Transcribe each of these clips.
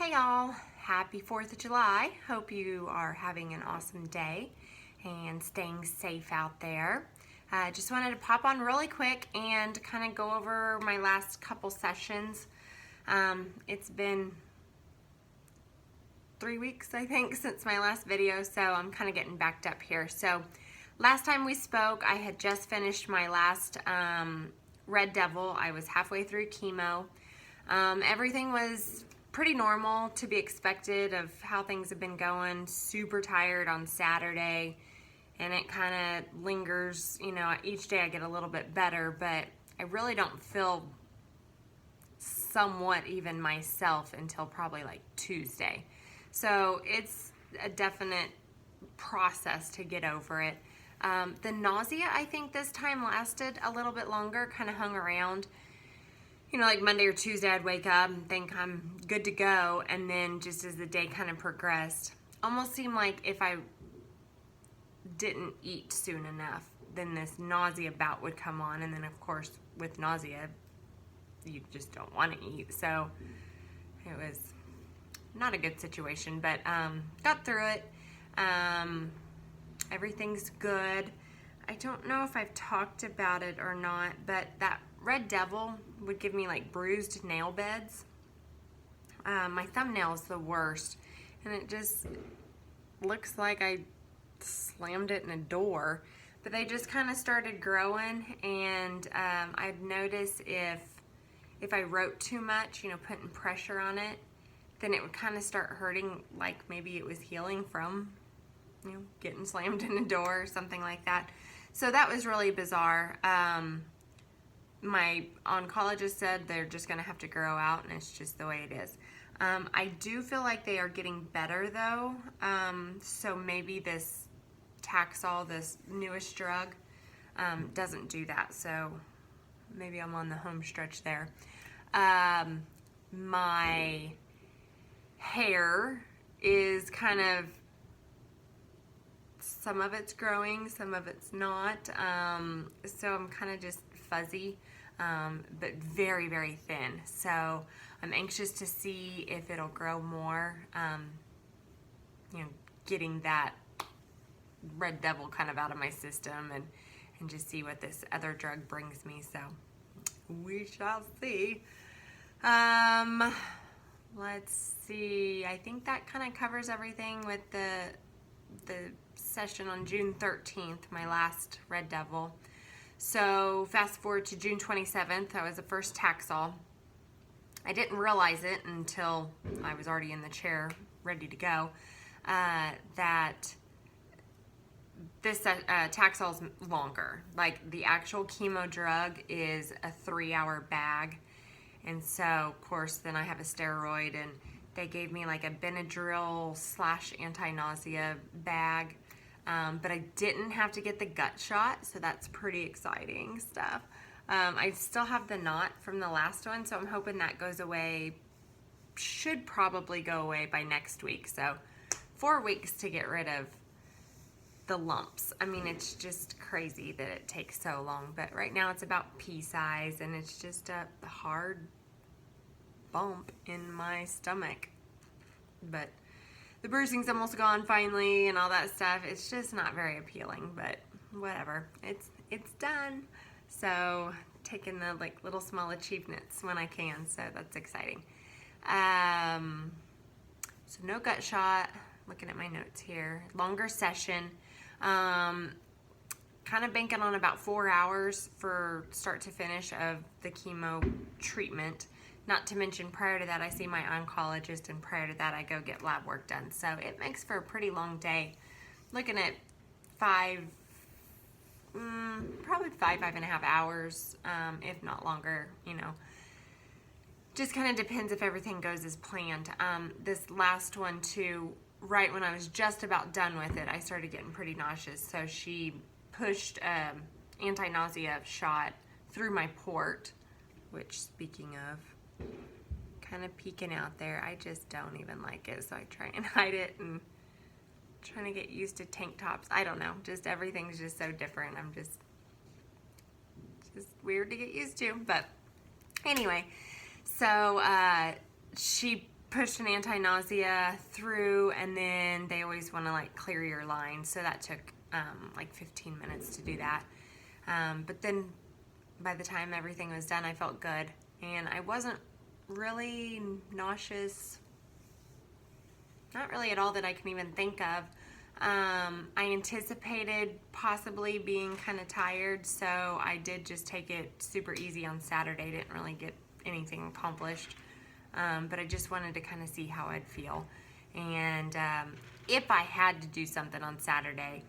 Hey y'all, happy 4th of July. Hope you are having an awesome day and staying safe out there. Just wanted to pop on really quick and kind of go over my last couple sessions. It's been 3 weeks, I think, since my last video, so I'm kind of getting backed up here. So last time we spoke, I had just finished my last Red Devil. I was halfway through chemo. Everything was pretty normal, to be expected of how things have been going. Super tired on Saturday, and it kind of lingers, you know, each day I get a little bit better, but I really don't feel somewhat even myself until probably like Tuesday. So it's a definite process to get over it. The nausea, I think this time lasted a little bit longer, kind of hung around. You know, like Monday or Tuesday, I'd wake up and think I'm good to go, and then just as the day kind of progressed, almost seemed like if I didn't eat soon enough, then this nausea bout would come on, and then of course with nausea, you just don't want to eat. So it was not a good situation, but got through it. Everything's good. I don't know if I've talked about it or not, but that Red Devil would give me like bruised nail beds. My thumbnail's the worst, and it just looks like I slammed it in a door, but they just kind of started growing, and I'd notice if I wrote too much, you know, putting pressure on it, then it would kind of start hurting, like maybe it was healing from, you know, getting slammed in a door or something like that. So that was really bizarre. My oncologist said they're just going to have to grow out, and it's just the way it is. I do feel like they are getting better though, so maybe this Taxol, this newest drug, doesn't do that, so maybe I'm on the home stretch there. My hair is kind of, some of it's growing, some of it's not, so I'm kind of just fuzzy, but very, very thin. So I'm anxious to see if it'll grow more, you know, getting that Red Devil kind of out of my system, and just see what this other drug brings me. So we shall see. Let's see. I think that kind of covers everything with the session on June 13th, my last Red Devil. So fast forward to June 27th, that was the first Taxol. I didn't realize it until I was already in the chair, ready to go, that this Taxol's longer. Like the actual chemo drug is a 3-hour bag. And so, of course, then I have a steroid, and they gave me like a Benadryl / anti-nausea bag. But I didn't have to get the gut shot, so that's pretty exciting stuff. I still have the knot from the last one, so I'm hoping that goes away. Should probably go away by next week. So 4 weeks to get rid of the lumps. I mean, it's just crazy that it takes so long, but right now it's about pea size, and it's just a hard bump in my stomach. But the bruising's almost gone finally, and all that stuff. It's just not very appealing, but whatever. It's done. So taking the like little small achievements when I can, so that's exciting. So no gut shot. Looking at my notes here. Longer session. Kind of banking on about 4 hours for start to finish of the chemo treatment. Not to mention, prior to that, I see my oncologist, and prior to that, I go get lab work done. So it makes for a pretty long day. Looking at probably 5.5 hours, if not longer, you know. Just kind of depends if everything goes as planned. This last one, too, right when I was just about done with it, I started getting pretty nauseous. So she pushed anti-nausea shot through my port, which, speaking of, kind of peeking out there, I just don't even like it, so I try and hide it, and trying to get used to tank tops. I don't know, just everything's just so different. I'm just weird to get used to. But anyway, so she pushed an anti-nausea through, and then they always want to like clear your line, so that took like 15 minutes to do that. But then by the time everything was done, I felt good, and I wasn't really nauseous, not really at all that I can even think of. I anticipated possibly being kind of tired, so I did just take it super easy on Saturday. Didn't really get anything accomplished, but I just wanted to kind of see how I'd feel. And if I had to do something on Saturday,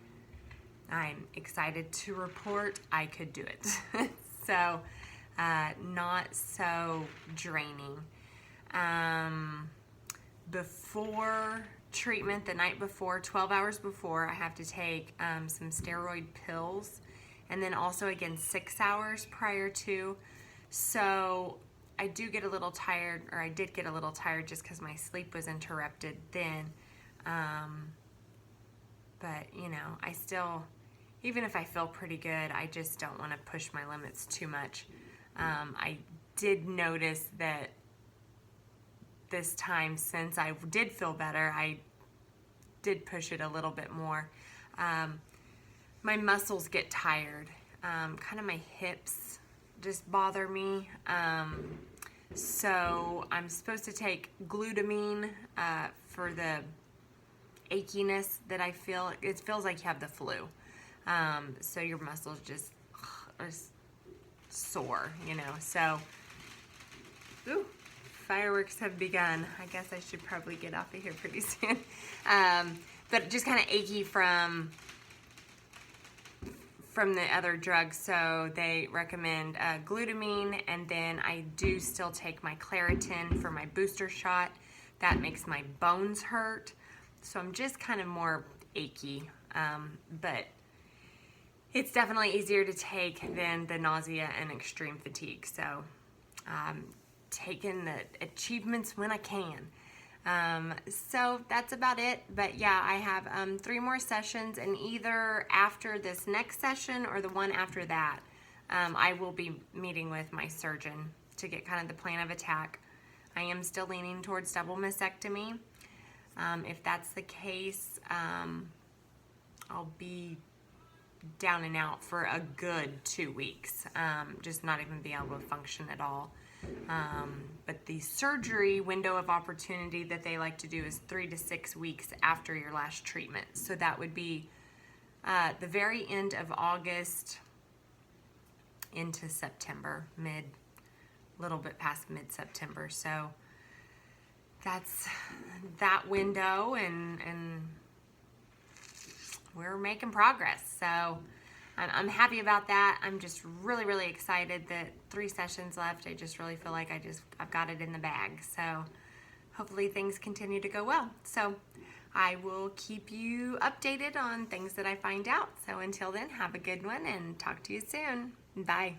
I'm excited to report I could do it. So not so draining. Before treatment, the night before, 12 hours before, I have to take some steroid pills, and then also again 6 hours prior to. So I do get a little tired, or I did get a little tired just because my sleep was interrupted then. But you know, I still, even if I feel pretty good, I just don't want to push my limits too much. I did notice that this time, since I did feel better, I did push it a little bit more. My muscles get tired. Kind of my hips just bother me. So I'm supposed to take glutamine for the achiness that I feel. It feels like you have the flu. So your muscles just are sore, you know. So, ooh, fireworks have begun. I guess I should probably get off of here pretty soon. But just kind of achy from the other drugs, so they recommend glutamine, and then I do still take my Claritin for my booster shot. That makes my bones hurt, so I'm just kind of more achy, but it's definitely easier to take than the nausea and extreme fatigue. So taking the achievements when I can. So that's about it. But yeah, I have 3 more sessions, and either after this next session or the one after that, I will be meeting with my surgeon to get kind of the plan of attack. I am still leaning towards double mastectomy. If that's the case, I'll be down and out for a good 2 weeks, just not even be able to function at all. But the surgery window of opportunity that they like to do is 3 to 6 weeks after your last treatment. So that would be the very end of August into September, little bit past mid-September. So that's that window, and we're making progress. So I'm happy about that. I'm just really, really excited that 3 sessions left. I just really feel like I've got it in the bag. So hopefully things continue to go well. So I will keep you updated on things that I find out. So until then, have a good one and talk to you soon. Bye.